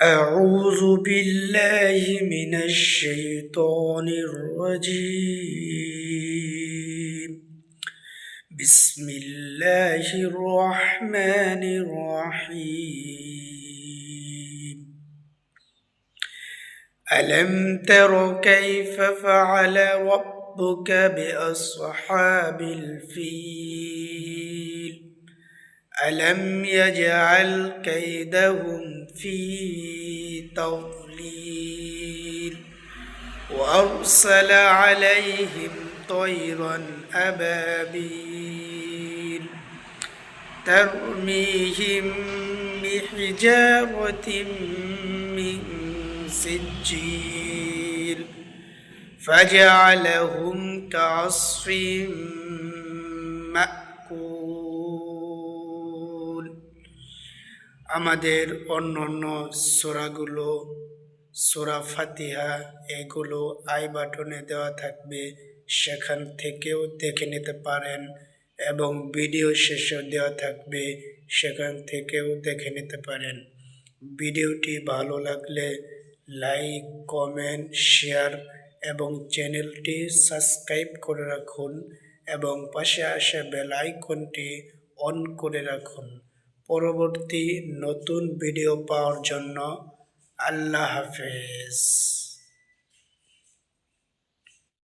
أعوذ بالله من الشيطان الرجيم. بسم الله الرحمن الرحيم. ألم تر كيف فعل ربك بأصحاب الفيل؟ ألم يجعل كيدهم في تضليل وأرسل عليهم طيرا أبابيل ترميهم بحجارة من سجيل فجعلهم كعصف مأكول। আমাদের অন্যান্য সূরাগুলো, সূরা ফাতিহা, এগুলো আই বাটনে দেওয়া থাকবে, সেখান থেকেও দেখে নিতে পারেন, এবং ভিডিও শেষে দেওয়া থাকবে, সেখান থেকেও দেখে নিতে পারেন। ভিডিওটি ভালো লাগলে লাইক, কমেন্ট, শেয়ার এবং চ্যানেলটি সাবস্ক্রাইব করে রাখুন এবং পাশে আসা বেল আইকনটি অন করে রাখুন পরবর্তী নতুন ভিডিও পাওয়ার জন্য। আল্লাহ হাফেজ।